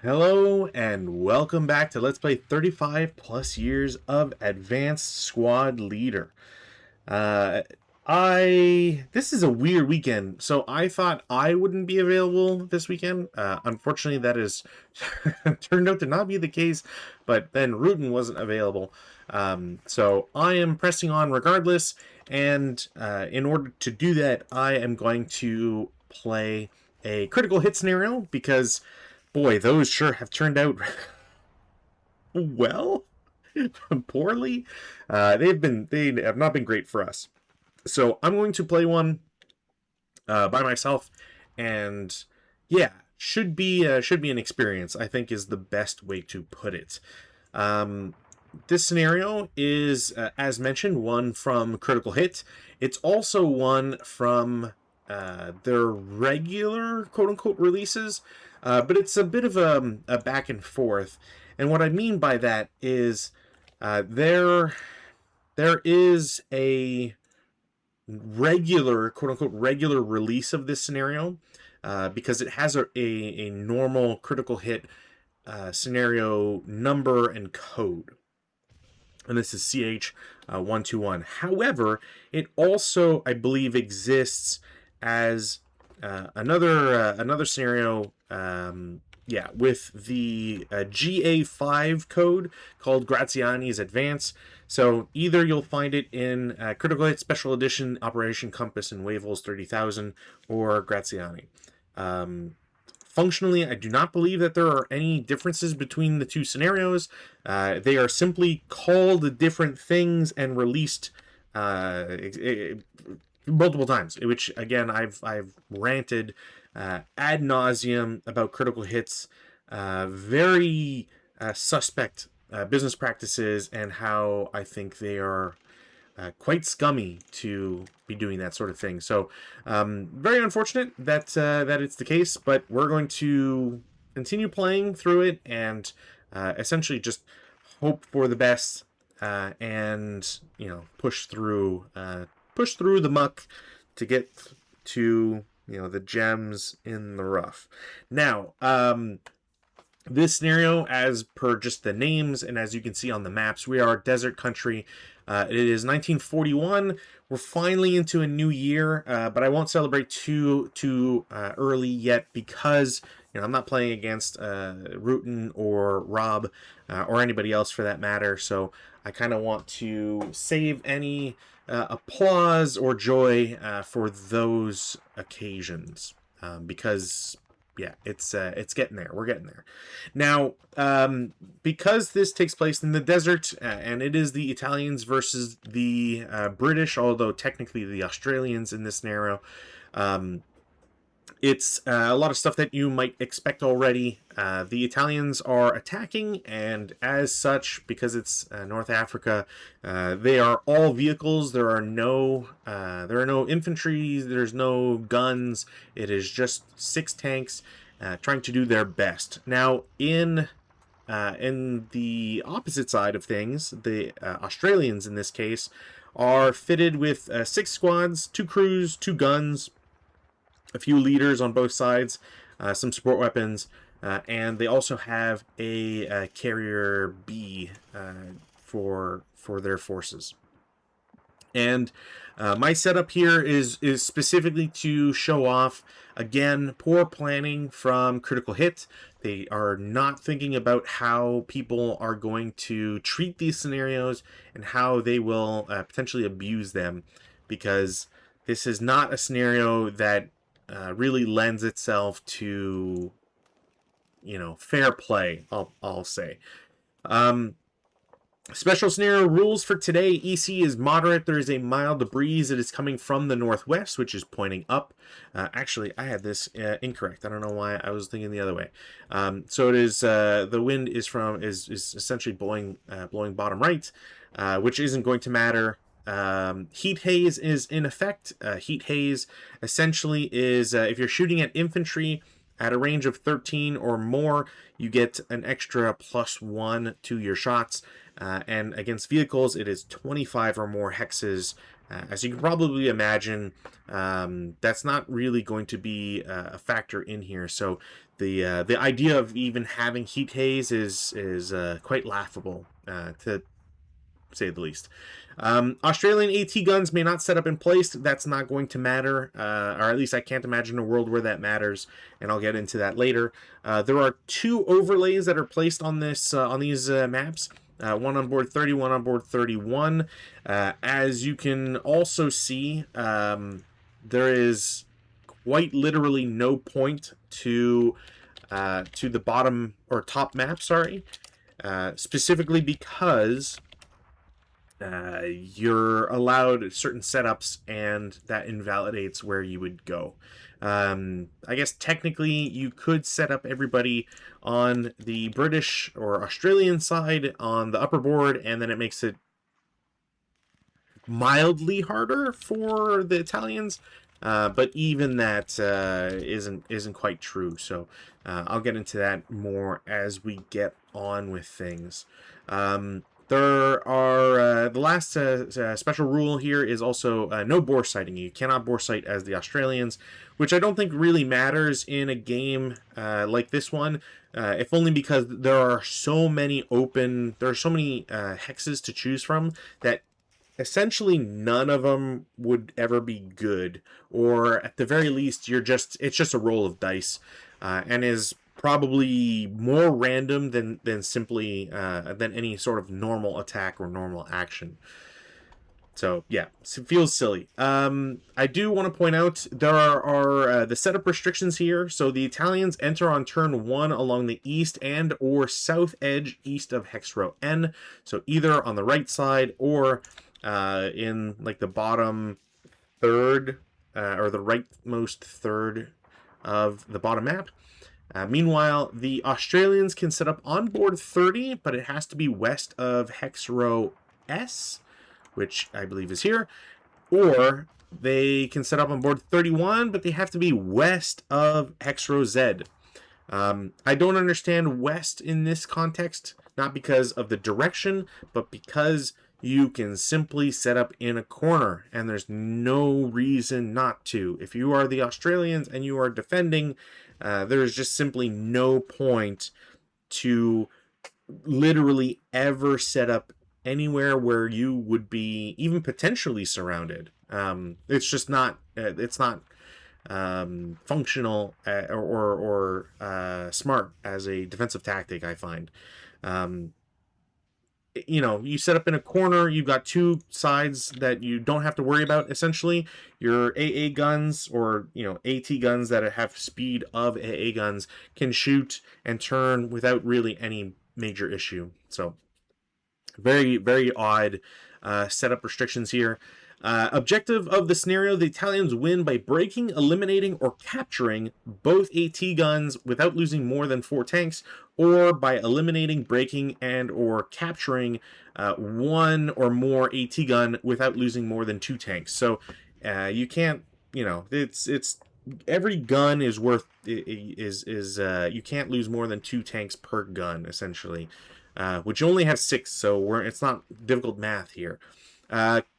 Hello and welcome back to Let's Play 35 plus years of Advanced Squad Leader. Uh, this is a weird weekend, so I thought I wouldn't be available this weekend. Unfortunately, that is turned out to not be the case, but then Rutan wasn't available. So I am pressing on regardless, and in order to do that, I am going to play a critical hit scenario because boy, those sure have turned out well, poorly. They have not been great for us. So I'm going to play one by myself, and yeah, should be an experience. I think is the best way to put it. This scenario is, as mentioned, one from Critical Hit. It's also one from their regular quote-unquote releases, but it's a bit of a back and forth. And what I mean by that is there is a regular quote-unquote regular release of this scenario because it has a normal Critical Hit scenario number and code. And this is CH-121. However, it also, I believe, exists as another scenario, with the GA5 code called Graziani's Advance. So either you'll find it in Critical Hit Special Edition Operation Compass and Wavels 30,000 or Graziani. Functionally, I do not believe that there are any differences between the two scenarios. They are simply called different things and released multiple times, which again I've ranted ad nauseum about Critical Hits, very suspect business practices, and how I think they are quite scummy to be doing that sort of thing. So very unfortunate that that it's the case, but we're going to continue playing through it and essentially just hope for the best, and push through the muck to get to the gems in the rough. Now, this scenario, as per just the names and as you can see on the maps, we are desert country. It is 1941. We're finally into a new year, but I won't celebrate too early yet because I'm not playing against Rutan or Rob or anybody else for that matter. So I kind of want to save any applause or joy for those occasions, because it's getting there. We're getting there. Now, because this takes place in the desert, and it is the Italians versus the British, although technically the Australians in this scenario, it's a lot of stuff that you might expect already. The Italians are attacking, and as such, because it's North Africa, they are all vehicles. There are no infantry. There's no guns. It is just 6 tanks trying to do their best. Now, in the opposite side of things, the Australians in this case are fitted with 6 squads, 2 crews, 2 guns, a few leaders on both sides, some support weapons, and they also have a carrier B for their forces. And my setup here is specifically to show off, again, poor planning from Critical Hit. They are not thinking about how people are going to treat these scenarios and how they will potentially abuse them, because this is not a scenario that really lends itself to fair play, I'll say. Special scenario rules for today. EC is moderate. There is a mild breeze that is coming from the northwest, which is pointing up. Actually, I had this incorrect. I don't know why I was thinking the other way. So it is the wind is essentially blowing bottom right, which isn't going to matter. Heat haze is in effect. Heat haze essentially is if you're shooting at infantry at a range of 13 or more, you get an extra +1 to your shots. And against vehicles, it is 25 or more hexes. As you can probably imagine, that's not really going to be a factor in here. So the idea of even having heat haze is quite laughable, to say the least. Australian AT guns may not set up in place. That's not going to matter, or at least I can't imagine a world where that matters, and I'll get into that later. There are 2 overlays that are placed on these maps. One on board 30, one on board 31. As you can also see, there is quite literally no point to the bottom or top map. Sorry, specifically because you're allowed certain setups, and that invalidates where you would go. I guess technically you could set up everybody on the British or Australian side on the upper board, and then it makes it mildly harder for the Italians. But even that isn't quite true. So I'll get into that more as we get on with things. There are the last special rule here is also no bore sighting. You cannot bore sight as the Australians, which I don't think really matters in a game like this one, if only because there are so many hexes to choose from that essentially none of them would ever be good, or at the very least it's just a roll of dice, and is probably more random than simply than any sort of normal attack or normal action. So yeah, it feels silly. I do want to point out there are the setup restrictions here. So the Italians enter on turn 1 along the east and or south edge east of hex row N. So either on the right side or in like the bottom third or the rightmost third of the bottom map. Meanwhile, the Australians can set up on board 30, but it has to be west of hex row S, which I believe is here. Or they can set up on board 31, but they have to be west of hex row Z. I don't understand west in this context, not because of the direction, but because you can simply set up in a corner, and there's no reason not to. If you are the Australians and you are defending, there is just simply no point to literally ever set up anywhere where you would be even potentially surrounded. It's just not. It's not functional or smart as a defensive tactic, I find. You set up in a corner, you've got 2 sides that you don't have to worry about, essentially. Your AA guns or, AT guns that have speed of AA guns can shoot and turn without really any major issue. So, very, very odd setup restrictions here. Objective of the scenario, the Italians win by breaking, eliminating, or capturing both AT guns without losing more than 4 tanks, or by eliminating, breaking, and or capturing 1 or more AT gun without losing more than 2 tanks. So you can't, it's every gun is worth you can't lose more than 2 tanks per gun, essentially, which you only have 6, so it's not difficult math here.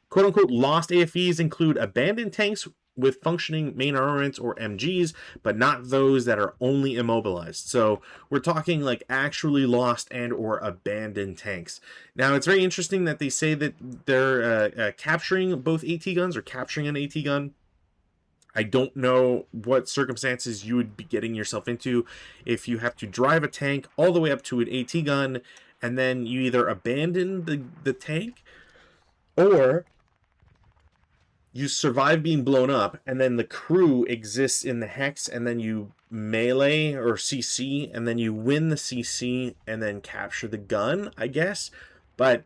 Quote-unquote lost AFEs include abandoned tanks with functioning main armaments or MGs, but not those that are only immobilized. So we're talking like actually lost and or abandoned tanks. Now, it's very interesting that they say that they're capturing both AT guns or capturing an AT gun. I don't know what circumstances you would be getting yourself into if you have to drive a tank all the way up to an AT gun, and then you either abandon the tank, or you survive being blown up, and then the crew exists in the hex, and then you melee or CC, and then you win the CC, and then capture the gun, I guess. But,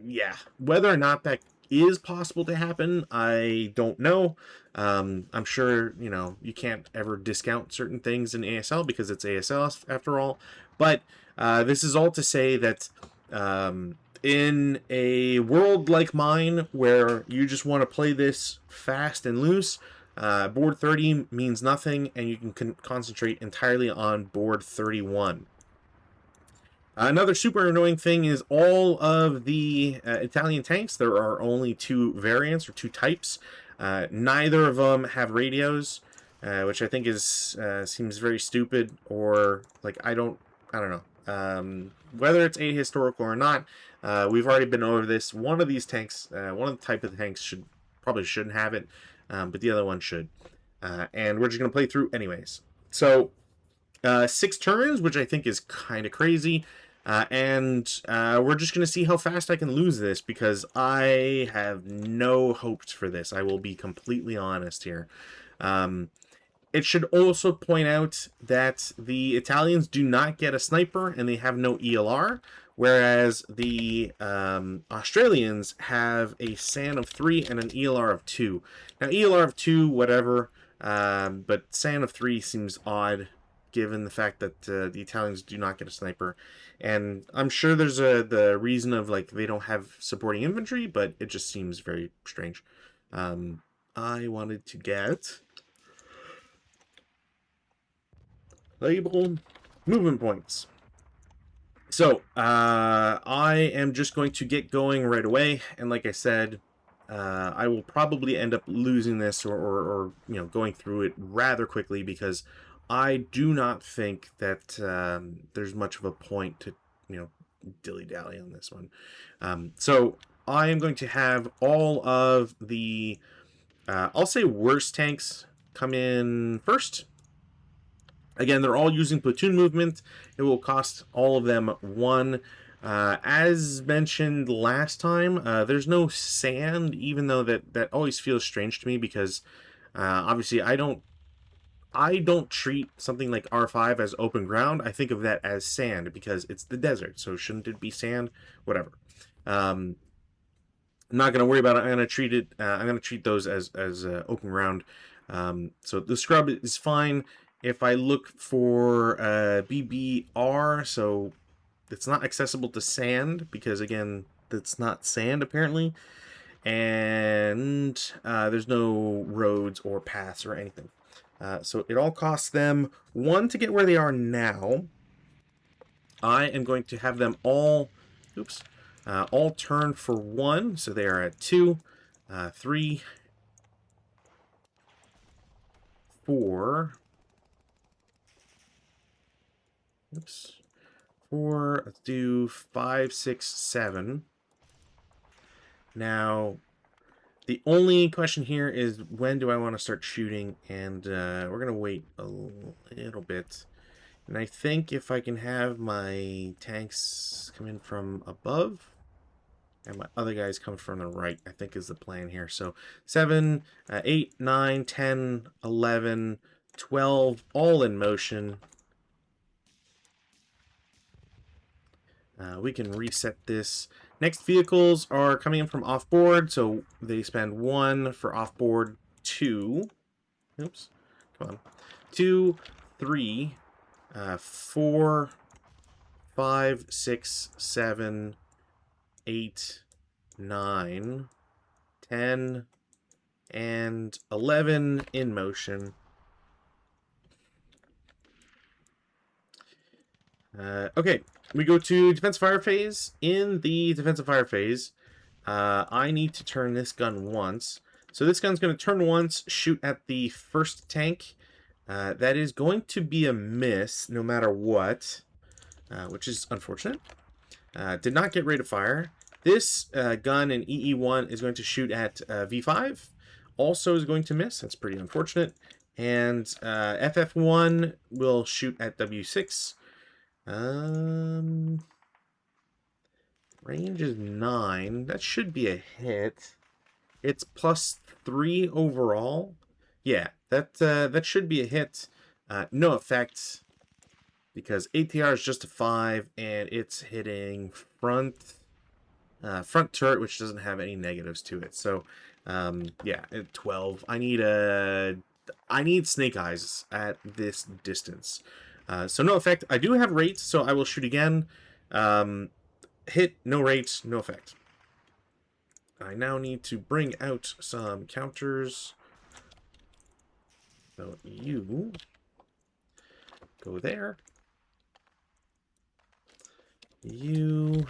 yeah, whether or not that is possible to happen, I don't know. I'm sure, you can't ever discount certain things in ASL because it's ASL after all. But this is all to say that in a world like mine where you just want to play this fast and loose, board 30 means nothing, and you can concentrate entirely on board 31. Another super annoying thing is all of the Italian tanks, there are only 2 variants or 2 types. Neither of them have radios. which I think is seems very stupid, or like I don't know. Whether it's ahistorical or not, we've already been over this. One of these tanks, one of the type of tanks probably shouldn't have it, but the other one should. And we're just gonna play through anyways. So 6 turns, which I think is kind of crazy. And we're just going to see how fast I can lose this, because I have no hopes for this. I will be completely honest here. It should also point out that the Italians do not get a sniper and they have no ELR, whereas the Australians have a SAN of 3 and an ELR of 2. Now, ELR of 2, whatever, but SAN of 3 seems odd, given the fact that the Italians do not get a sniper. And I'm sure there's the reason of, like, they don't have supporting infantry, but it just seems very strange. I wanted to get label movement points. So I am just going to get going right away, and like I said, I will probably end up losing this, or you know, going through it rather quickly, because I do not think that there's much of a point to, you know, dilly-dally on this one. So I am going to have all of the I'll say worst tanks come in first. Again, they're all using platoon movement. It will cost all of them 1. As mentioned last time, there's no sand, even though that always feels strange to me, because obviously I don't treat something like R5 as open ground. I think of that as sand, because it's the desert. So shouldn't it be sand? Whatever. I'm not going to worry about it. I'm going to treat it. I'm going to treat those as open ground. So the scrub is fine. If I look for BBR, so it's not accessible to sand, because again, that's not sand apparently, and there's no roads or paths or anything. So it all costs them 1 to get where they are now. I am going to have them all, all turn for 1, so they are at 2, 3, 4. 4, let's do 5, 6, 7. Now, the only question here is, when do I want to start shooting? And we're going to wait a little bit. And I think if I can have my tanks come in from above and my other guys come from the right, I think is the plan here. So 7, 8, 9, 10, 11, 12, all in motion. We can reset this. Next vehicles are coming in from off-board, so they spend 1 for off-board, 2. Oops. Come on. 2, 3, 4, 5, 6, 7, 8, 9, 10, and 11 in motion. Okay, we go to defensive fire phase. In the defensive fire phase, I need to turn this gun once. So this gun's going to turn once, shoot at the first tank. That is going to be a miss no matter what, which is unfortunate. Did not get rate of fire. This gun in EE1 is going to shoot at V5. Also is going to miss. That's pretty unfortunate. And FF1 will shoot at W6. Range is 9. That should be a hit. It's +3 overall. Yeah, that should be a hit. No effect, because ATR is just a 5, and it's hitting front turret, which doesn't have any negatives to it. So yeah, at 12. I need snake eyes at this distance. So no effect. I do have rates, so I will shoot again. Hit, no rates, no effect. I now need to bring out some counters. So you go there. You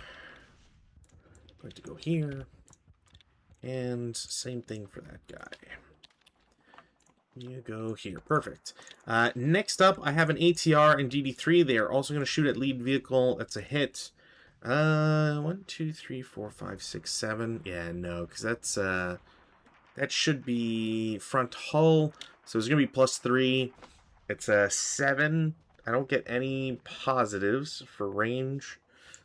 going to go here. And same thing for that guy. You go here. Perfect. Next up, I have an ATR and DD3. They are also going to shoot at lead vehicle. That's a hit. 1, 2, 3, 4, 5, 6, 7. Yeah, no, because that's that should be front hull. So it's going to be +3. It's a 7. I don't get any positives for range.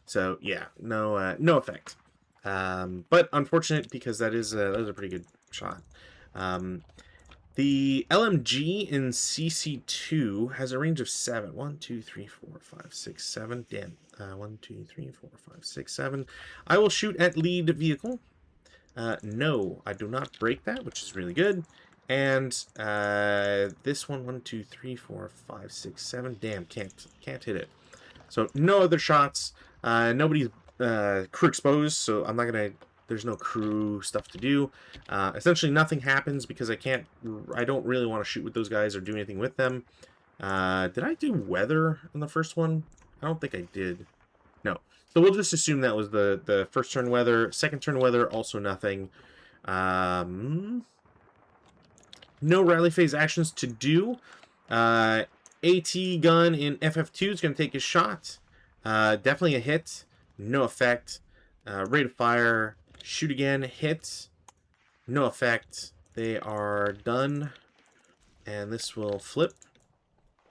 So yeah, no effect. But unfortunate because that is a pretty good shot. The LMG in CC2 has a range of 7. 1, 2, 3, 4, 5, 6, 7. Damn. 1, 2, 3, 4, 5, 6, 7. I will shoot at lead vehicle. No, I do not break that, which is really good. And this one, 1, 2, 3, 4, 5, 6, 7. Damn, can't hit it. So no other shots. Nobody's crew exposed, so I'm not gonna. There's no crew stuff to do. Essentially, nothing happens because I don't really want to shoot with those guys or do anything with them. Did I do weather on the first one? I don't think I did. No. So we'll just assume that was the first turn weather. Second turn weather, also nothing. No rally phase actions to do. AT gun in FF2 is going to take a shot. Definitely a hit. No effect. Rate of fire. Shoot again. Hit. No effect. They are done. And this will flip.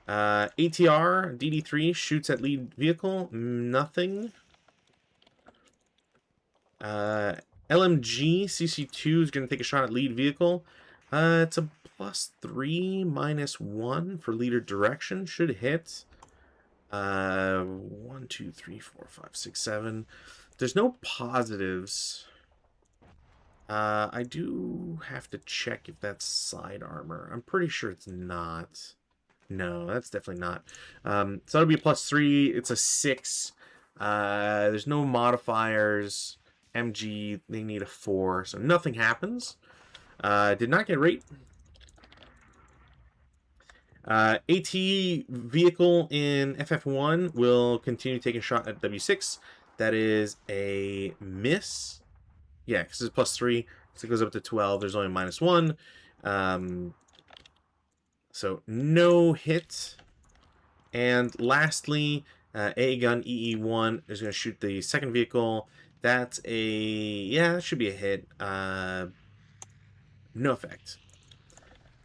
ATR, DD3 shoots at lead vehicle. Nothing. LMG, CC2 is going to take a shot at lead vehicle. It's a +3, -1 for leader direction. Should hit. 1, 2, 3, 4, 5, 6, 7. There's no positives. I do have to check if that's side armor. I'm pretty sure it's not. No, that's definitely not. So it'll be a +3. It's a 6. There's no modifiers. MG, they need a 4, so nothing happens. Did not get rate. AT vehicle in FF1 will continue taking a shot at W6. That is a miss. Yeah, because it's +3, so it goes up to 12. There's only -1. So no hit. And lastly, A gun EE1 is going to shoot the second vehicle. That's a... yeah, that should be a hit. No effect.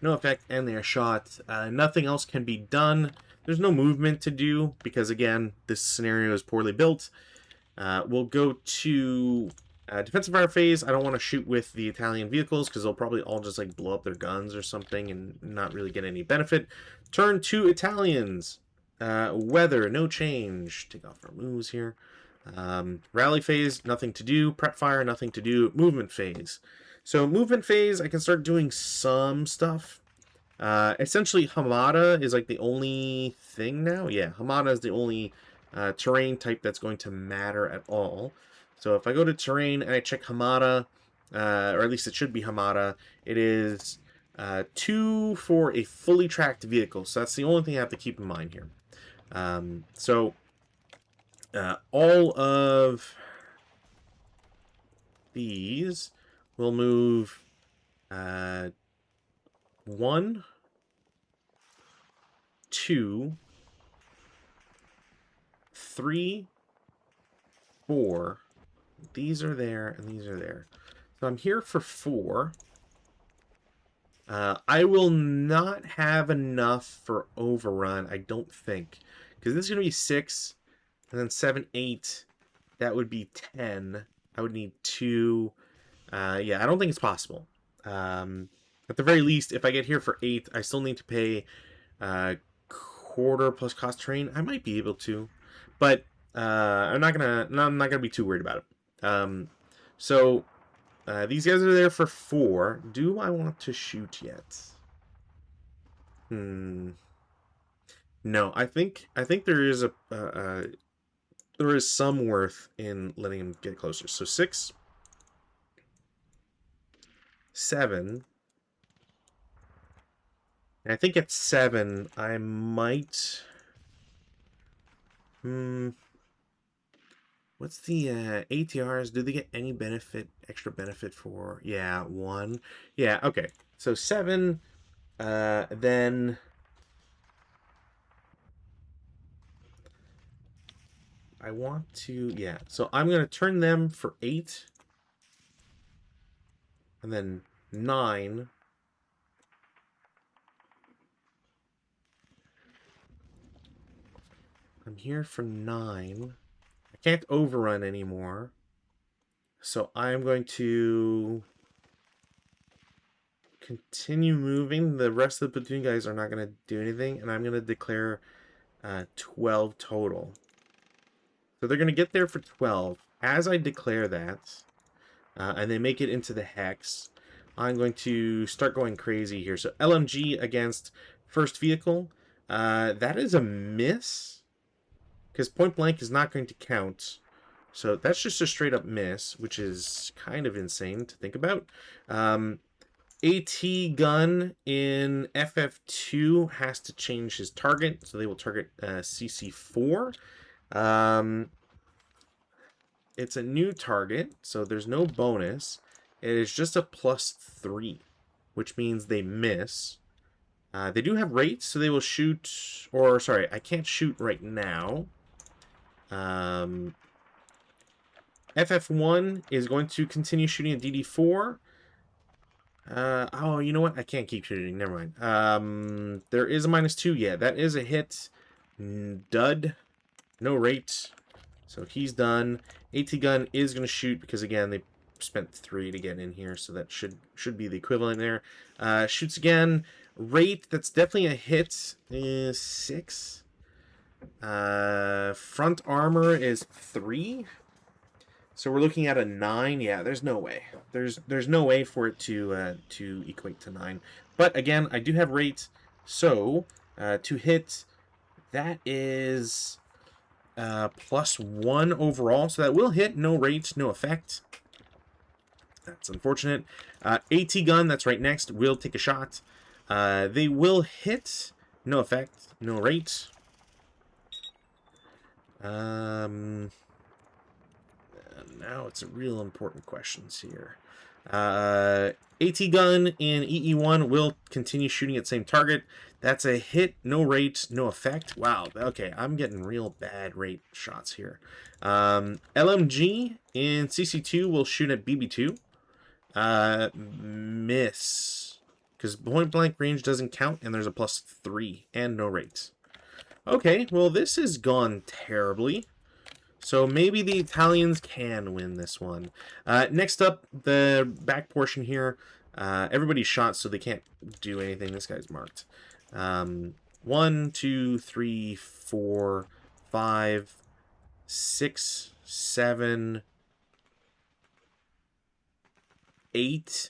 No effect, and they are shot. Nothing else can be done. There's no movement to do, because again, this scenario is poorly built. We'll go to defensive fire phase. I don't want to shoot with the Italian vehicles, because they'll probably all just like blow up their guns or something and not really get any benefit. Turn 2 Italians. Weather, no change. Take off our moves here. Rally phase, nothing to do. Prep fire, nothing to do. Movement phase. So movement phase, I can start doing some stuff. Essentially, Hamada is like the only thing now. Yeah, Hamada is the only terrain type that's going to matter at all. So if I go to terrain and I check Hamada, or at least it should be Hamada, it is 2 for a fully tracked vehicle. So that's the only thing I have to keep in mind here. All of these will move 1, 2, 3, 4. These are there, and these are there. So I'm here for 4. I will not have enough for overrun, I don't think. Because this is going to be 6, and then 7, 8. That would be 10. I would need 2. Yeah, I don't think it's possible. At the very least, if I get here for 8, I still need to pay quarter plus cost train. I might be able to, but I'm not gonna be too worried about it. These guys are there for 4. Do I want to shoot yet? No, I think there is there is some worth in letting him get closer. So 6, 7. And I think at 7, I might... What's the ATRs? Do they get any benefit, extra benefit for... Yeah, 1. Yeah, okay. So 7, Then I want to, yeah. So I'm going to turn them for 8. And then 9. I'm here for 9. I can't overrun anymore. So I'm going to continue moving. The rest of the platoon guys are not going to do anything. And I'm going to declare 12 total. So they're going to get there for 12. As I declare that, and they make it into the hex, I'm going to start going crazy here. So LMG against first vehicle. That is a miss, because point blank is not going to count. So that's just a straight up miss, which is kind of insane to think about. AT gun in FF2 has to change his target, so they will target CC4. It's a new target, so there's no bonus. It is just a +3, which means they miss. They do have rates, so they will shoot, or sorry, I can't shoot right now. FF1 is going to continue shooting at DD4. Oh, you know what? I can't keep shooting. Never mind. There is a -2. Yeah, that is a hit. Dud. No rate. So he's done. AT gun is going to shoot because, again, they spent 3 to get in here, so that should be the equivalent there. Shoots again. Rate, that's definitely a hit, is 6. Front armor is 3. So we're looking at a 9. Yeah, there's no way. There's no way for it to equate to 9. But again, I do have rate, so to hit, that is +1 overall. So that will hit. No rate, no effect. That's unfortunate. AT gun, that's right next, will take a shot. They will hit. No effect, no rate. Now it's a real important questions here. AT gun in EE1 will continue shooting at same target. That's a hit, no rate, no effect. Wow, okay, I'm getting real bad rate shots here. LMG in CC2 will shoot at BB2. Miss. Because point blank range doesn't count, and there's a +3 and no rates. Okay, well, this has gone terribly. So maybe the Italians can win this one. Next up, the back portion here. Everybody's shot, so they can't do anything. This guy's marked. 1, 2, 3, 4, 5, 6, 7, 8.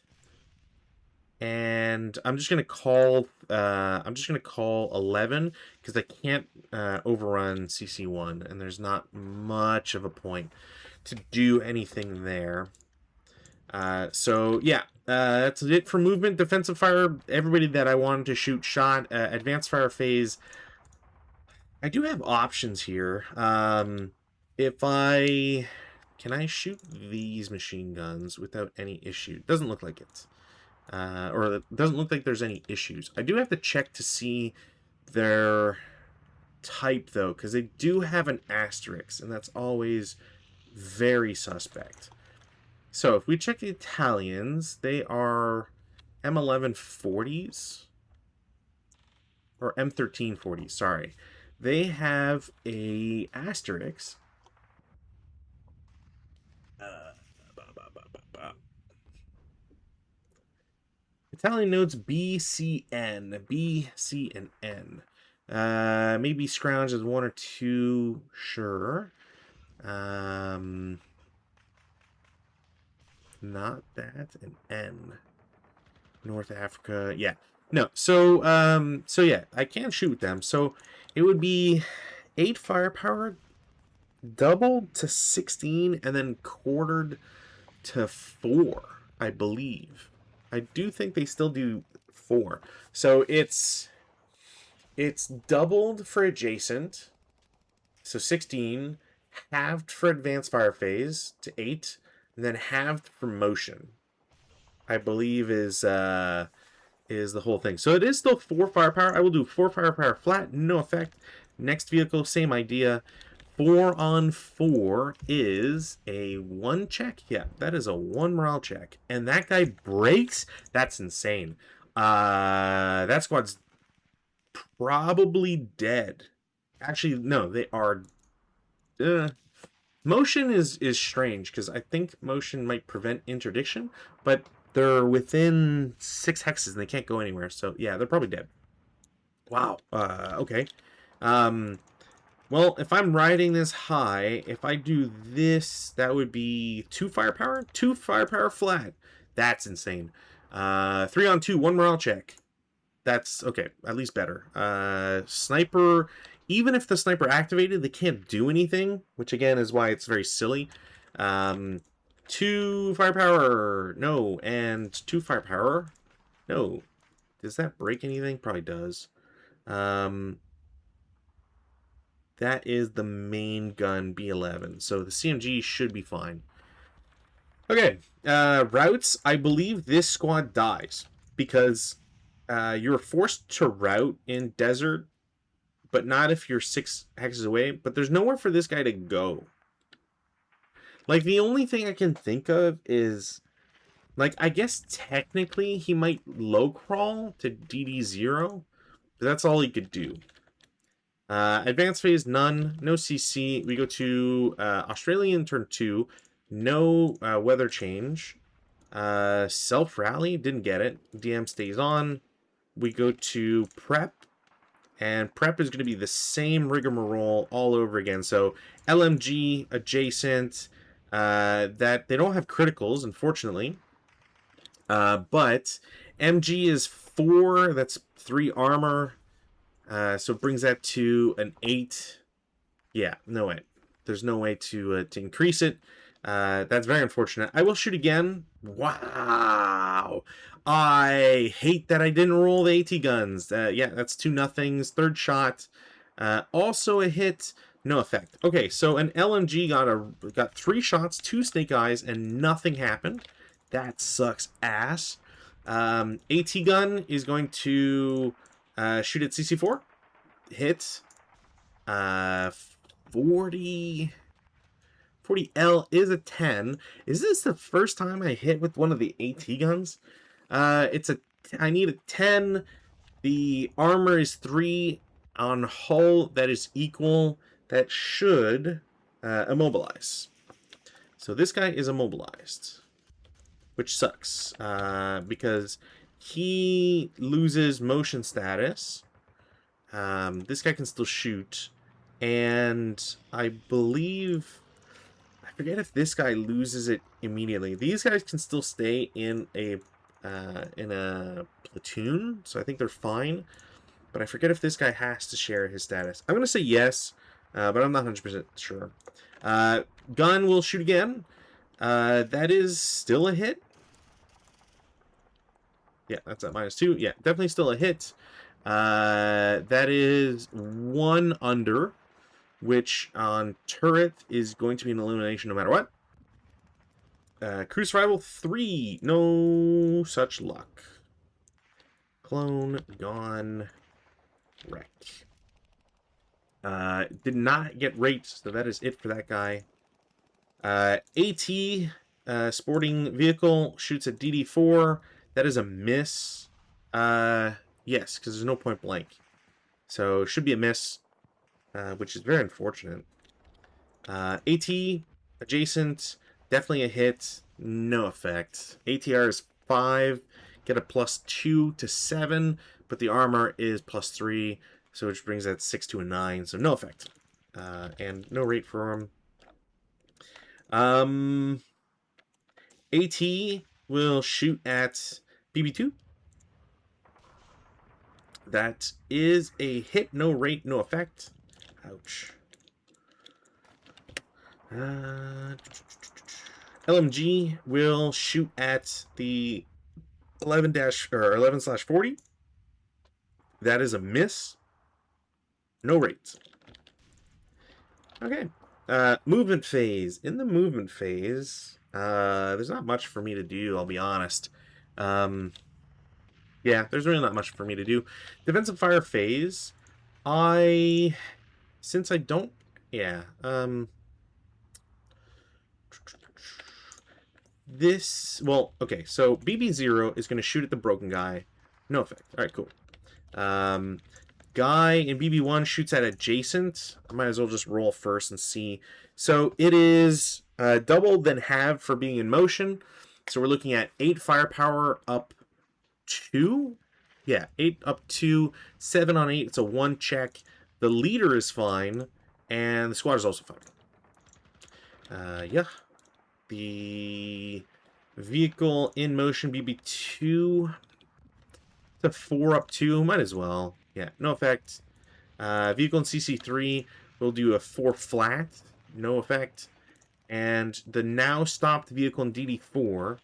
And I'm just gonna call 11 because I can't overrun CC1, and there's not much of a point to do anything there. So yeah, that's it for movement. Defensive fire, everybody that I wanted to shoot shot. Advanced fire phase, I do have options here. If can I shoot these machine guns without any issue? Doesn't look like it. Or it doesn't look like there's any issues. I do have to check to see their type, though, because they do have an asterisk, and that's always very suspect. So if we check the Italians, they are M1140s, or M1340s, sorry. They have a asterisk. Italian notes B, C, N. B, C, and N. Maybe scrounge is 1 or 2. Sure. Not that. An N. North Africa. Yeah. No. So yeah, I can shoot them. So it would be 8 firepower, doubled to 16, and then quartered to 4, I believe. I do think they still do 4. So it's doubled for adjacent, so 16, halved for advanced fire phase to 8, and then halved for motion. I believe is is the whole thing. So it is still 4 firepower. I will do 4 firepower flat, no effect. Next vehicle, same idea. 4 on 4 is a 1 check. Yeah, that is a 1 morale check. And that guy breaks? That's insane. That squad's probably dead. Actually, no, they are... motion is strange, because I think motion might prevent interdiction, but they're within 6 hexes and they can't go anywhere. So, yeah, they're probably dead. Wow. Okay. Well, if I'm riding this high, if I do this, that would be 2 firepower? 2 firepower flat. That's insane. 3 on 2, 1 morale check. That's, okay, at least better. Sniper, even if the sniper activated, they can't do anything, which again is why it's very silly. 2 firepower, no, and 2 firepower, no. Does that break anything? Probably does. That is the main gun, B11. So the CMG should be fine. Okay, routes. I believe this squad dies because you're forced to route in desert, but not if you're 6 hexes away. But there's nowhere for this guy to go. Like, the only thing I can think of is, like, I guess technically he might low crawl to DD0, but that's all he could do. Advanced phase, none. No CC. We go to Australian turn 2. No weather change. Self-rally, didn't get it. DM stays on. We go to prep. And prep is going to be the same rigmarole all over again. So LMG, adjacent. That they don't have criticals, unfortunately. But MG is 4. That's 3 armor. So it brings that to an 8. Yeah, no way. There's no way to increase it. That's very unfortunate. I will shoot again. Wow. I hate that I didn't roll the AT guns. Yeah, that's 2 nothings. 3rd shot. Also a hit. No effect. Okay, so an LMG got 3 shots, 2 snake eyes, and nothing happened. That sucks ass. AT gun is going to... shoot at CC4. Hit. 40L is a 10. Is this the first time I hit with one of the AT guns? I need a 10. The armor is 3 on hull. That is equal. That should immobilize. So this guy is immobilized, which sucks because he loses motion status. This guy can still shoot, and I believe, I forget if this guy loses it immediately. These guys can still stay in a platoon, so I think they're fine. But I forget if this guy has to share his status. I'm gonna say yes, but I'm not 100% sure. Gun will shoot again. That is still a hit. Yeah, that's at -2. Yeah, definitely still a hit. That is 1 under, which on turret is going to be an elimination no matter what. Crew survival 3. No such luck. Clone gone. Wreck. Did not get raped, so that is it for that guy. AT sporting vehicle shoots at DD4. That is a miss. Yes, because there's no point blank. So should be a miss, which is very unfortunate. AT adjacent, definitely a hit, no effect. ATR is 5, get a +2 to 7, but the armor is +3, so which brings that 6 to a 9, so no effect. And no rate for him. AT will shoot at BB2. That is a hit, no rate, no effect. Ouch. LMG will shoot at the 11/40. That is a miss. No rate. Okay. Movement phase. In the movement phase, there's not much for me to do, I'll be honest. Yeah, there's really not much for me to do. Defensive fire phase, since I don't, yeah, well, okay, so BB0 is going to shoot at the broken guy. No effect. All right, cool. Um, guy in BB1 shoots at adjacent. I might as well just roll first and see. So it is doubled, then halved for being in motion. So we're looking at 8 firepower up 2. Yeah, 8 up 2, 7 on 8. It's a 1 check. The leader is fine, and the squad is also fine. Yeah. The vehicle in motion BB2 to 4 up 2. Might as well. Yeah, no effect. Vehicle in CC3 will do a 4 flat. No effect. And the now stopped vehicle in DD4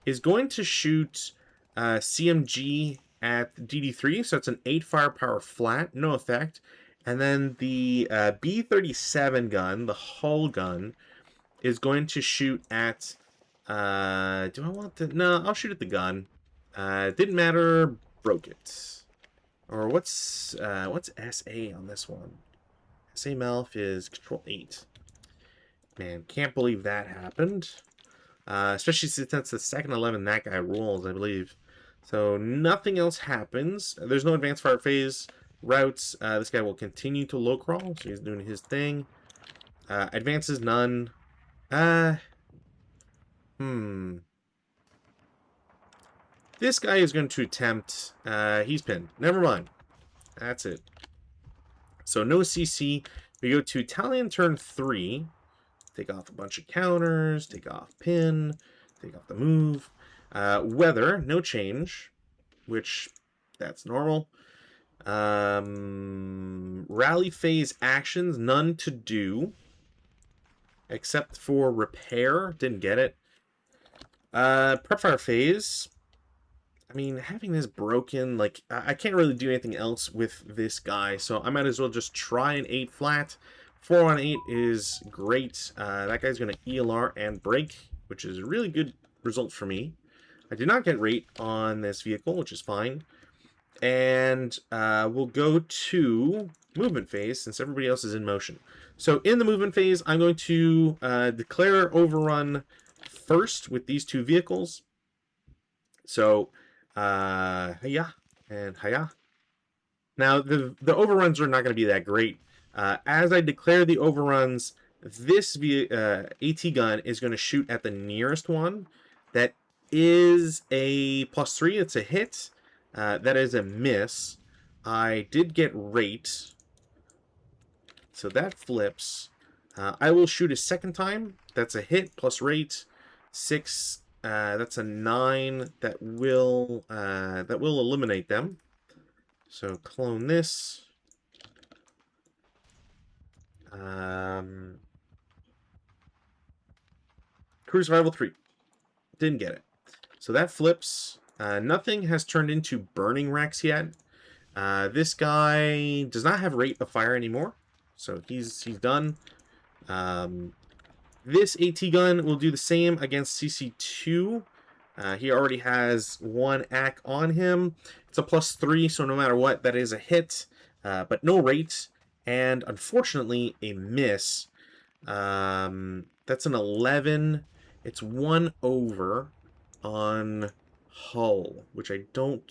is going to shoot CMG at DD3. So it's an 8 firepower flat. No effect. And then the B37 gun, the hull gun, is going to shoot at... do I want to... No, I'll shoot at the gun. Didn't matter. Broke it. Or what's SA on this one? SA Malf is Control 8. Man, can't believe that happened. Especially since that's the second 11 that guy rolls, I believe. So nothing else happens. There's no advanced fire phase routes. This guy will continue to low crawl, so he's doing his thing. Advances none. This guy is going to attempt... he's pinned. Never mind. That's it. So no CC. We go to Italian turn 3. Take off a bunch of counters. Take off pin. Take off the move. Weather. No change. Which, that's normal. Rally phase actions. None to do. Except for repair. Didn't get it. Prep fire phase. I mean, having this broken, like, I can't really do anything else with this guy, so I might as well just try an 8 flat. 4 on 8 is great. That guy's going to ELR and break, which is a really good result for me. I did not get rate on this vehicle, which is fine. And we'll go to movement phase, since everybody else is in motion. So in the movement phase, I'm going to declare overrun first with these 2 vehicles. So... hiya and hiya. Now, the overruns are not going to be that great. As I declare the overruns, this AT gun is going to shoot at the nearest one. That is a +3. It's a hit. That is a miss. I did get rate. So that flips. I will shoot a second time. That's a hit plus rate. 6. That's a 9 that will eliminate them. So clone this. Crew survival 3. Didn't get it. So that flips. Nothing has turned into burning wrecks yet. This guy does not have rate of fire anymore. So he's done. This AT gun will do the same against CC2. He already has 1 AC on him. It's a +3, so no matter what, that is a hit. But no rate. And unfortunately, a miss. That's an 11. It's 1 over on hull, which I don't...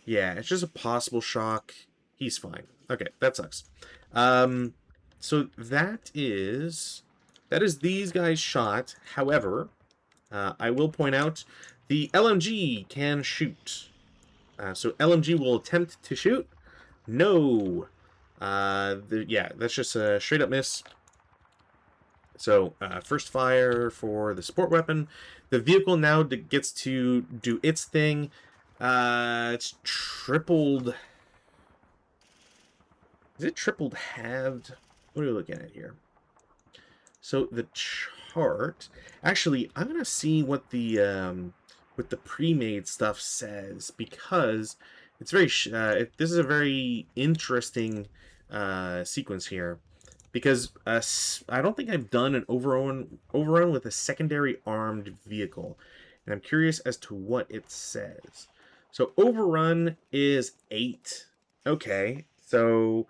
Yeah, it's just a possible shock. He's fine. Okay, that sucks. So that is these guys shot. However, I will point out the LMG can shoot. So LMG will attempt to shoot. No. Yeah, that's just a straight up miss. So first fire for the support weapon. The vehicle now gets to do its thing. It's tripled. Is it tripled halved? What are we looking at here? So the chart. Actually, I'm gonna see what the pre-made stuff says, because it's very. This is a very interesting sequence here, because I don't think I've done an overrun with a secondary armed vehicle. and I'm curious as to what it says. So overrun is 8. Okay, so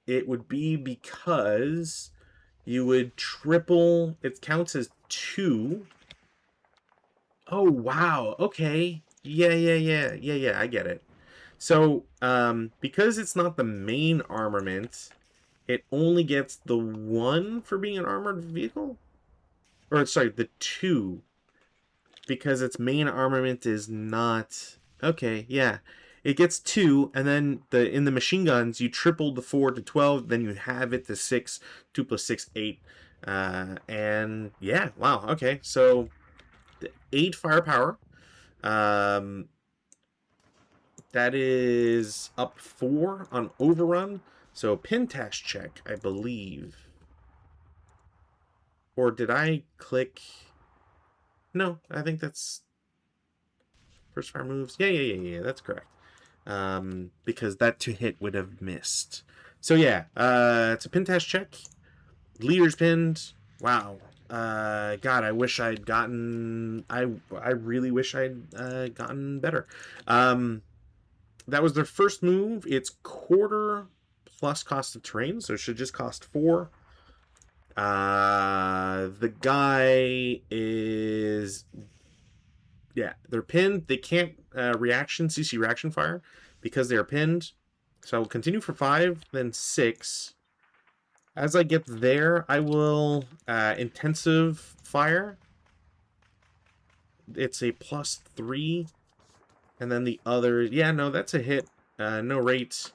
it would be because you would triple, it counts as 2. Oh, wow. Okay. Yeah, I get it. So, because it's not the main armament, it only gets the 1 for being an armored vehicle? Or, sorry, the 2. Because its main armament is not... Okay, yeah. It gets 2, and then in the machine guns, you triple the 4 to 12, then you have it to 6. 2 plus 6, 8. And, yeah, wow, okay. So, 8 firepower. That is up 4 on overrun. So pin test check, I believe. Or did I click? No, I think that's first fire moves. Yeah. That's correct. Because that to hit would have missed. So yeah, it's a pin test check. Leader's pinned. Wow. God, I wish I'd gotten. I really wish I'd gotten better. That was their first move. It's quarter plus cost of terrain, so it should just cost 4. The guy is... Yeah, they're pinned. They can't CC reaction fire because they are pinned. So I will continue for 5, then 6. As I get there, I will intensive fire. It's a +3. And then the other... Yeah, no, that's a hit. No rate.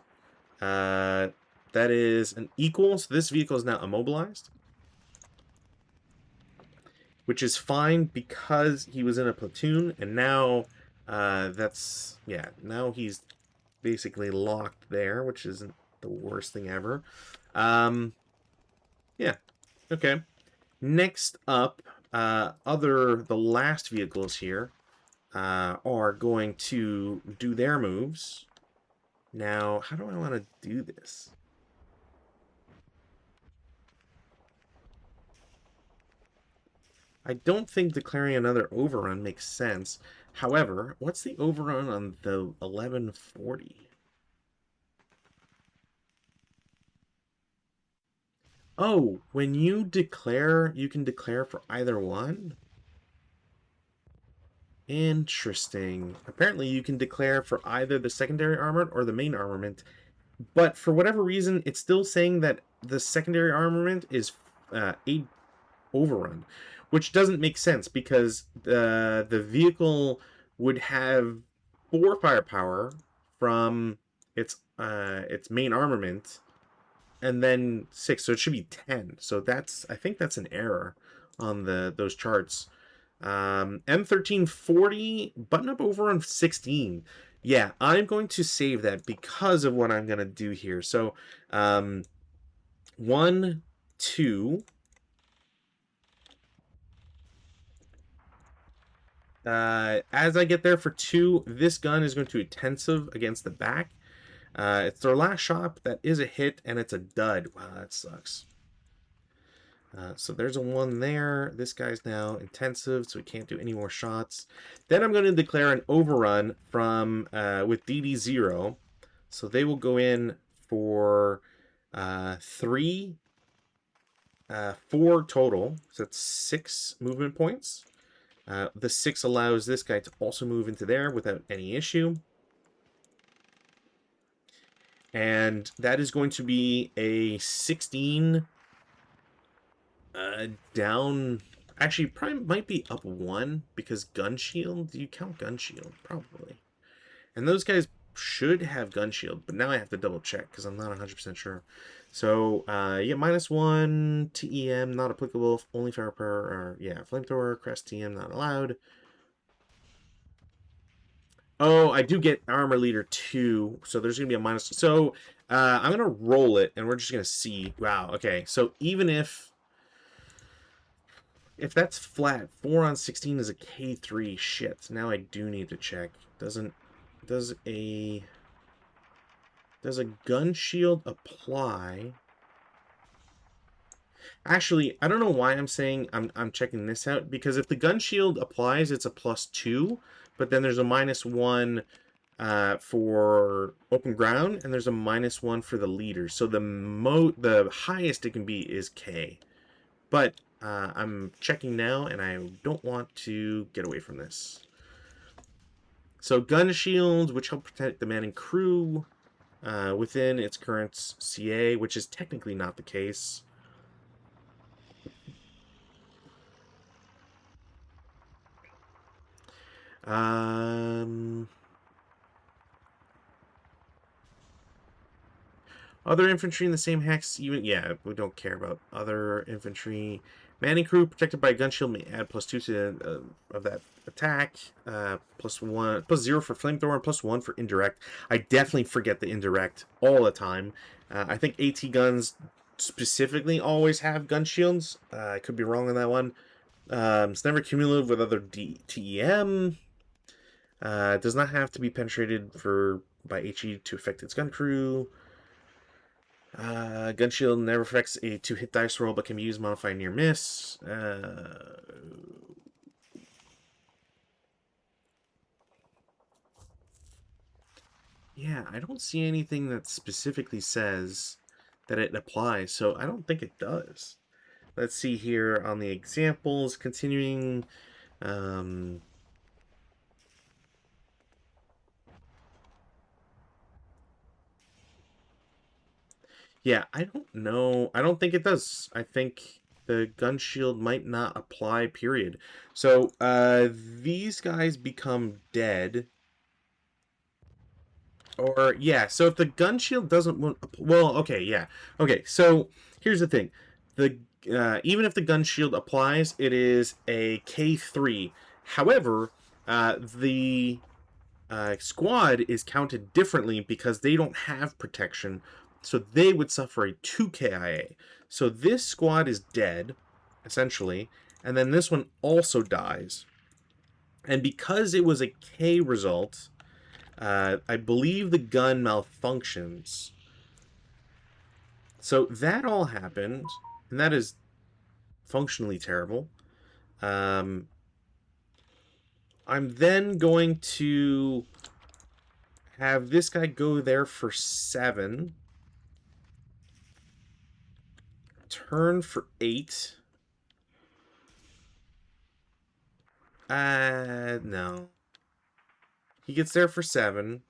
That is an equal. So this vehicle is now immobilized. Which is fine because he was in a platoon. And now that's... Yeah, now he's basically locked there, which isn't the worst thing ever. Yeah. Okay. Next up, the last vehicles here are going to do their moves. Now, how do I want to do this? I don't think declaring another overrun makes sense. However, what's the overrun on the 1140? Oh, when you declare, you can declare for either one? Interesting. Apparently, you can declare for either the secondary armament or the main armament. But for whatever reason, it's still saying that the secondary armament is 8 overrun, which doesn't make sense because the vehicle would have 4 firepower from its main armament, and then 6, so it should be 10. So I think that's an error on those charts. M1340 button up overrun 16. Yeah, I'm going to save that because of what I'm going to do here. So 1, 2. As I get there for 2, this gun is going to intensive against the back. It's their last shot. That is a hit, and it's a dud. Wow, that sucks. So there's a 1 there. This guy's now intensive, so he can't do any more shots. Then I'm going to declare an overrun from with DD0. So they will go in for 3, 4 total. So that's 6 movement points. The 6 allows this guy to also move into there without any issue. And that is going to be a 16 down. Actually, probably might be up 1 because gun shield. Do you count gun shield? Probably. And those guys should have gun shield, but now I have to double check because I'm not 100% sure. So, yeah, -1 TEM, not applicable. Only firepower, or yeah, flamethrower, crest TM, not allowed. Oh, I do get armor leader 2, so there's gonna be a minus. So, I'm gonna roll it, and we're just gonna see. Wow. Okay. So even if that's flat, 4 on 16 is a K3. Shit. Now I do need to check. Does a gun shield apply? Actually, I don't know why I'm saying I'm checking this out, because if the gun shield applies, it's a +2, but then there's a -1 for open ground, and there's a -1 for the leader. So the highest it can be is K. But I'm checking now, and I don't want to get away from this. So gun shields, which help protect the man and crew within its current CA, which is technically not the case. Um, Other infantry in the same hex, even, yeah, we don't care about other infantry. Manning crew protected by a gun shield may add +2 to of that attack. +1, +0 for flamethrower, and +1 for indirect. I definitely forget the indirect all the time. I think AT guns specifically always have gun shields. I could be wrong on that one. It's never cumulative with other TEM. Does not have to be penetrated by HE to affect its gun crew. Gun shield never affects a 2-hit dice roll, but can be used to modify near miss. Yeah, I don't see anything that specifically says that it applies, so I don't think it does. Let's see here on the examples. Continuing. Yeah, I don't know. I don't think it does. I think the gun shield might not apply, period. So these guys become dead. Or, yeah, so if the gun shield doesn't... Well, okay, yeah. Okay, so here's the thing. Even if the gun shield applies, it is a K3. However, the squad is counted differently because they don't have protection, so they would suffer a 2 KIA. So this squad is dead, essentially, and then this one also dies. And because it was a K result, I believe the gun malfunctions. So that all happened, and that is functionally terrible. I'm then going to have this guy go there for 7. Turn for 8. No. He gets there for 7.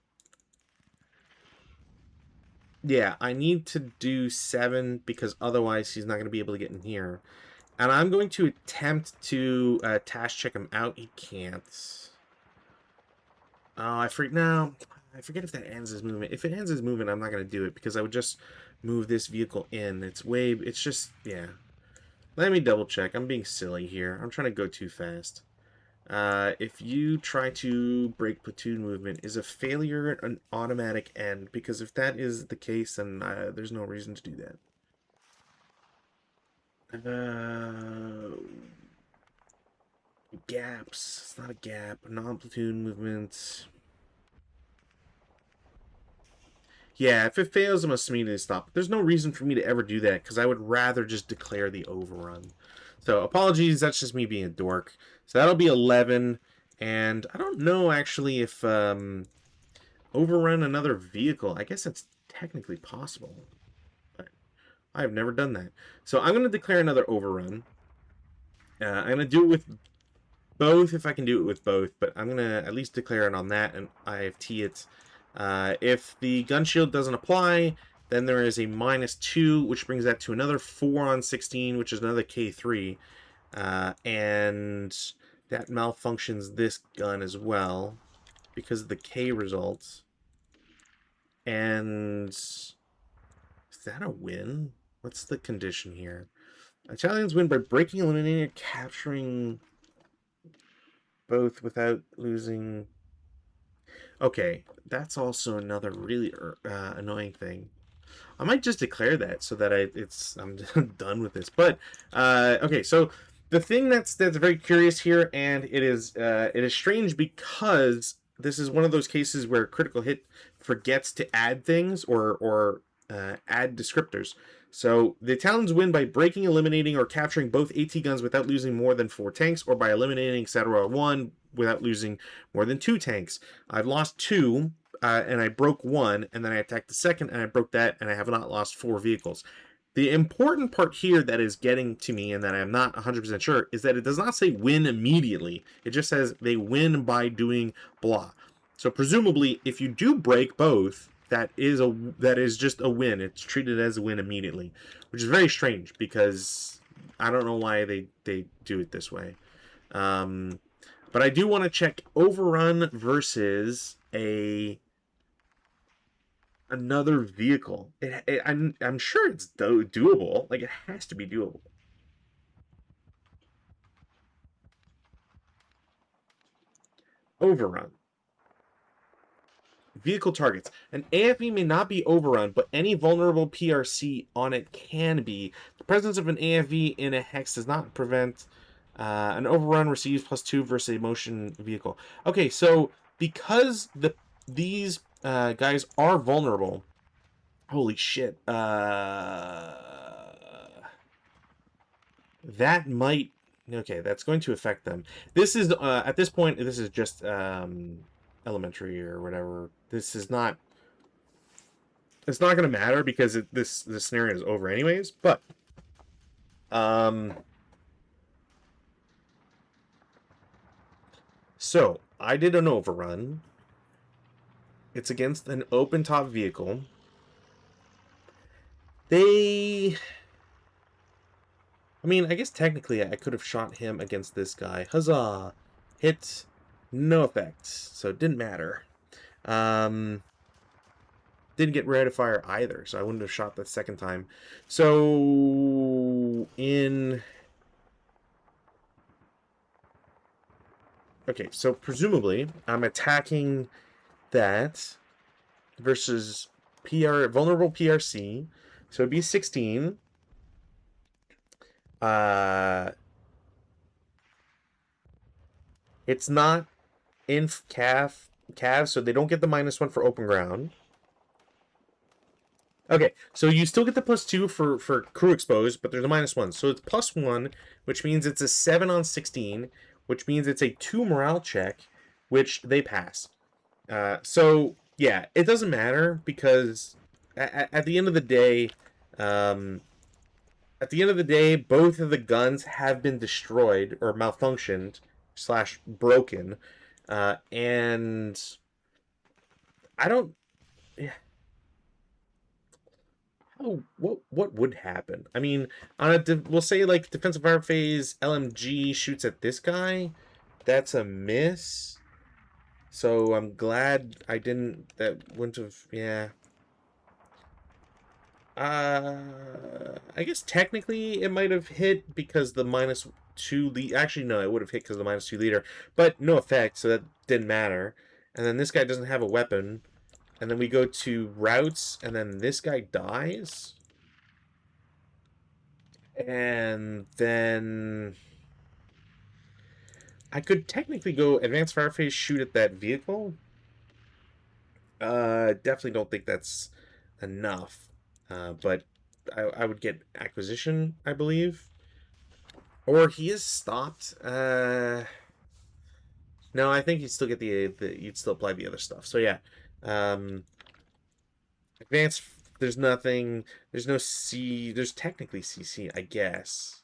Yeah, I need to do 7 because otherwise he's not going to be able to get in here. And I'm going to attempt to task check him out. He can't. Oh, I forget if that ends his movement. If it ends his movement, I'm not going to do it because I would just move this vehicle in. It's just, yeah. Let me double check. I'm being silly here. I'm trying to go too fast. If you try to break platoon movement, is a failure an automatic end? Because if that is the case, then there's no reason to do that. Gaps. It's not a gap. Non-platoon movements. Yeah, if it fails, it must immediately stop. There's no reason for me to ever do that, because I would rather just declare the overrun. So, apologies, that's just me being a dork. So that'll be 11, and I don't know, actually, if overrun another vehicle. I guess that's technically possible, but I've never done that. So I'm going to declare another overrun. I'm going to do it with both if I can do it with both, but I'm going to at least declare it on that and IFT it. If the gun shield doesn't apply, then there is a -2, which brings that to another 4 on 16, which is another K3. And that malfunctions this gun as well because of the K results. And is that a win? What's the condition here? Italians win by breaking, eliminating, or capturing both without losing. Okay, that's also another really annoying thing. I might just declare that so that I'm done with this. But okay, so the thing that's very curious here, and it is strange because this is one of those cases where critical hit forgets to add things or add descriptors. So the Italians win by breaking, eliminating, or capturing both AT guns without losing more than 4 tanks, or by eliminating Saturn 1 without losing more than 2 tanks. I've lost 2, and I broke 1, and then I attacked the second, and I broke that, and I have not lost 4 vehicles. The important part here that is getting to me and that I'm not 100% sure is that it does not say win immediately. It just says they win by doing blah. So presumably, if you do break both, that is just a win. It's treated as a win immediately, which is very strange because I don't know why they do it this way. But I do want to check overrun versus another vehicle. I'm sure it's doable. Like, it has to be doable. Overrun. Vehicle targets. An AFV may not be overrun, but any vulnerable PRC on it can be. The presence of an AFV in a hex does not prevent an overrun receives +2 versus a motion vehicle. Okay, so because these guys are vulnerable, holy shit, that might, okay, that's going to affect them. This is at this point, this is just elementary or whatever. This is not, it's not going to matter because this scenario is over anyways. But so I did an overrun. It's against an open top vehicle. I mean, I guess technically I could have shot him against this guy. Huzzah! Hit, no effect, so it didn't matter. Didn't get rate of fire either, so I wouldn't have shot the second time. So okay, so presumably I'm attacking that versus vulnerable PRC. So it'd be 16. It's not in cav, so they don't get the -1 for open ground. Okay, so you still get the +2 for crew exposed, but there's a -1. So it's +1, which means it's a 7 on 16, which means it's a 2 morale check, which they pass. So, yeah, it doesn't matter because at the end of the day, both of the guns have been destroyed or malfunctioned / broken, and I don't. Yeah. Oh, what would happen? I mean, we'll say like defensive fire phase LMG shoots at this guy. That's a miss. So I'm glad I didn't. That wouldn't have. Yeah. I guess technically it might have hit because the -2 lead. Actually, no, it would have hit because of the -2 leader, but no effect, so that didn't matter. And then this guy doesn't have a weapon, and then we go to routes, and then this guy dies, and then I could technically go advanced fire phase, shoot at that vehicle. Definitely don't think that's enough. But I would get acquisition, I believe. Or he is stopped. No, I think you'd still get you'd still apply the other stuff. So yeah. Advanced, there's nothing. There's no C. There's technically CC, I guess.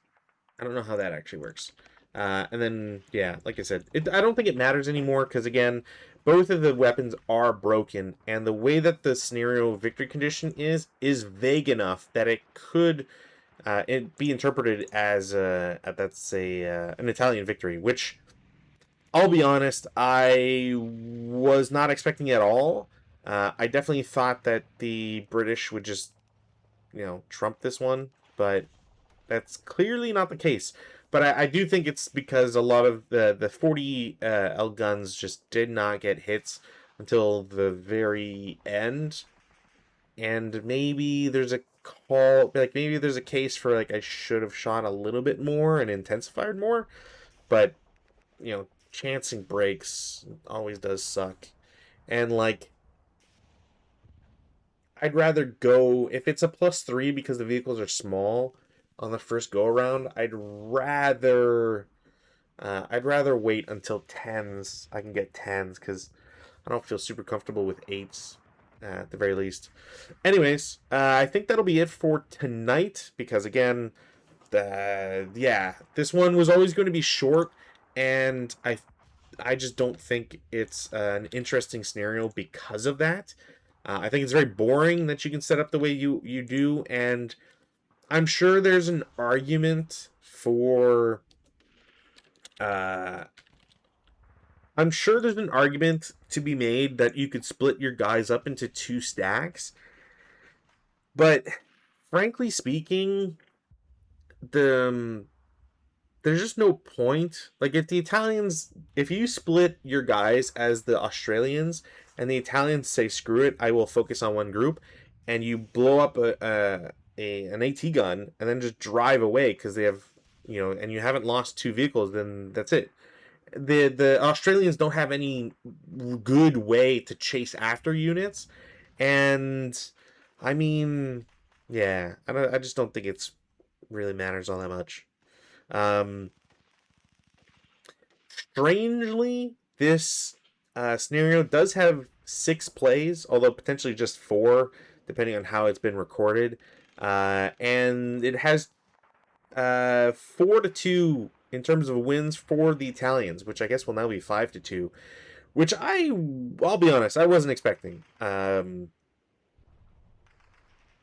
I don't know how that actually works. And then, yeah, like I said, I don't think it matters anymore because, again, both of the weapons are broken, and the way that the scenario victory condition is vague enough that it could be interpreted as that's an Italian victory, which, I'll be honest, I was not expecting at all. I definitely thought that the British would just, trump this one, but that's clearly not the case. But I do think it's because a lot of the 40 L guns just did not get hits until the very end. And maybe there's a maybe there's a case for like I should have shot a little bit more and intensified more. But, chancing breaks always does suck. And like, I'd rather go if it's a +3 because the vehicles are small on the first go around. I'd rather wait until tens. I can get tens because I don't feel super comfortable with eights at the very least. Anyways, I think that'll be it for tonight because again, yeah, this one was always going to be short, and I just don't think it's an interesting scenario because of that. I think it's very boring that you can set up the way you do, and I'm sure there's an argument for. Uh, I'm sure there's an argument to be made that you could split your guys up into two stacks, but frankly speaking, the there's just no point. Like if you split your guys as the Australians and the Italians say screw it, I will focus on one group, and you blow up an AT gun and then just drive away because they have and you haven't lost two vehicles, then that's it. The Australians don't have any good way to chase after units, and I mean, yeah, I just don't think it's really matters all that much. Um, Strangely, this scenario does have 6 plays, although potentially just 4, depending on how it's been recorded. And it has 4-2 in terms of wins for the Italians, which I guess will now be 5-2, which I'll be honest, I wasn't expecting.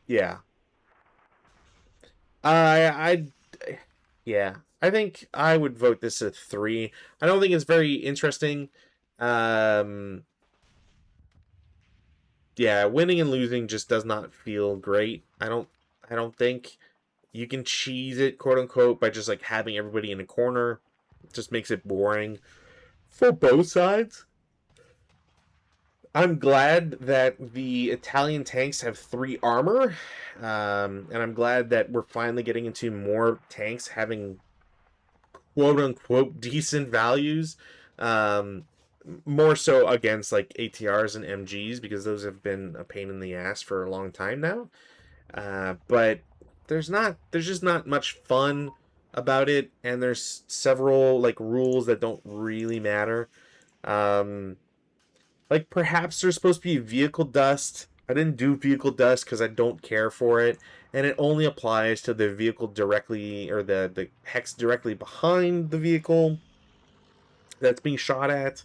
Yeah, I yeah, I think I would vote this a 3. I don't think it's very interesting. Um, yeah, winning and losing just does not feel great. I don't think you can cheese it, quote unquote, by just like having everybody in a corner. It just makes it boring for both sides. I'm glad that the Italian tanks have 3 armor, and I'm glad that we're finally getting into more tanks having quote unquote decent values. Um, More so against like ATRs and MGs because those have been a pain in the ass for a long time now. But there's just not much fun about it, and there's several like rules that don't really matter. Um, like perhaps there's supposed to be vehicle dust. I didn't do vehicle dust because I don't care for it, and it only applies to the vehicle directly or the hex directly behind the vehicle that's being shot at.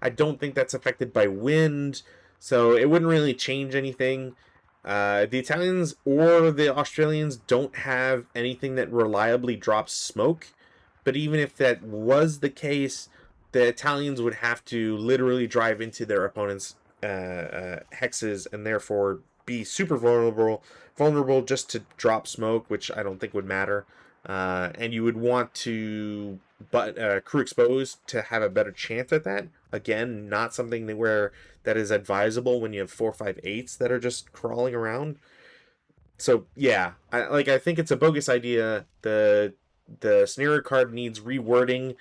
I don't think that's affected by wind, so it wouldn't really change anything. The Italians or the Australians don't have anything that reliably drops smoke, but even if that was the case, the Italians would have to literally drive into their opponent's hexes and therefore be super vulnerable just to drop smoke, which I don't think would matter. And you would want to crew exposed to have a better chance at that. Again, not something that is advisable when you have 4.58s that are just crawling around. So yeah, I think it's a bogus idea. The scenario card needs rewording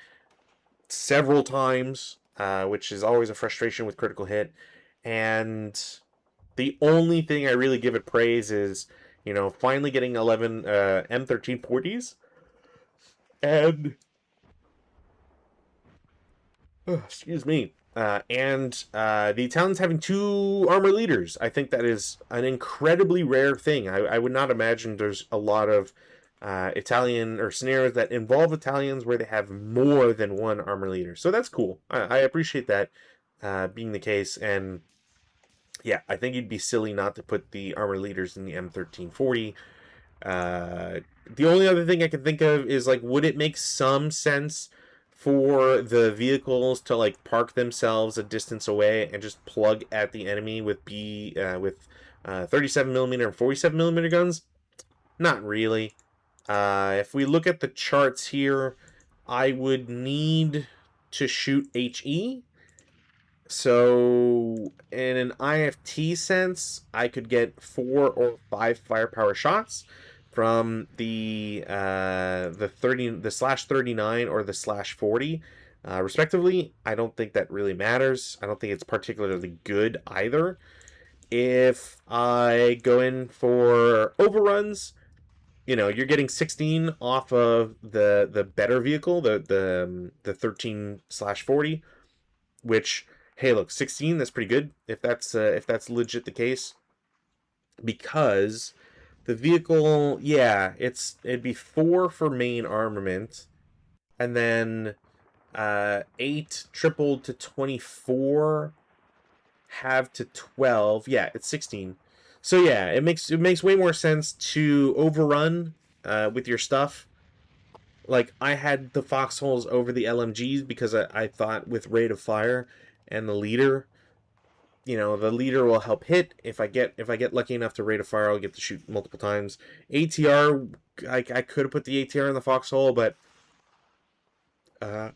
several times, which is always a frustration with critical hit. And the only thing I really give it praise is, finally getting 11 M1340s. And, excuse me. The Italians having 2 armor leaders. I think that is an incredibly rare thing. I would not imagine there's a lot of Italian or scenarios that involve Italians where they have more than 1 armor leader. So that's cool. I appreciate that being the case. And yeah, I think you'd be silly not to put the armor leaders in the M1340. The only other thing I can think of is like, would it make some sense for the vehicles to like park themselves a distance away and just plug at the enemy with 37mm and 47mm guns? Not really. If we look at the charts here, I would need to shoot HE. So in an IFT sense, I could get 4 or 5 firepower shots from the /39 or the /40, respectively. I don't think that really matters. I don't think it's particularly good either. If I go in for overruns, you're getting 16 off of the better vehicle, the 13/40, which, hey, look, 16, that's pretty good if that's legit the case, because the vehicle, yeah, it'd be 4 for main armament, and then 8 tripled to 24, have to 12. Yeah, it's 16. So yeah, it makes way more sense to overrun with your stuff. Like, I had the foxholes over the LMGs because I thought with rate of fire and the leader, the leader will help hit. If I get lucky enough to rate of fire, I'll get to shoot multiple times. ATR, I could have put the ATR in the foxhole, but uh,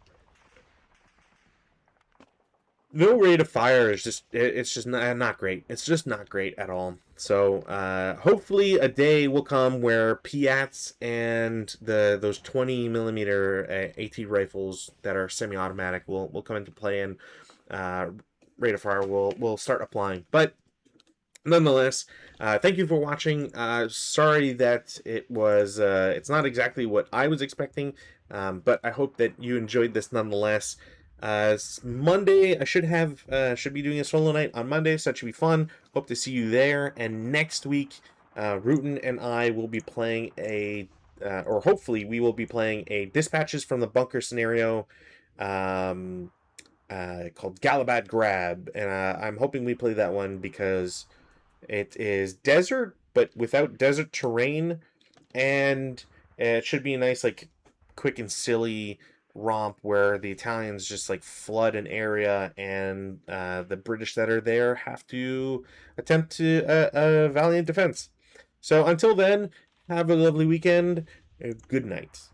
no rate of fire is it's just not great. It's just not great at all. So hopefully a day will come where Piats and those 20 millimeter AT rifles that are semi-automatic will come into play, and uh, rate of fire will start applying. But nonetheless, thank you for watching. Sorry that it's not exactly what I was expecting, but I hope that you enjoyed this nonetheless. Monday, I should be doing a solo night on Monday, so that should be fun. Hope to see you there. And next week, Rutan and I will be playing or hopefully we will be playing a dispatches from the bunker scenario, called Galabad Grab, and I'm hoping we play that one because it is desert, but without desert terrain, and it should be a nice, like, quick and silly romp where the Italians just like flood an area, and the British that are there have to attempt to a valiant defense. So until then, have a lovely weekend. Good night.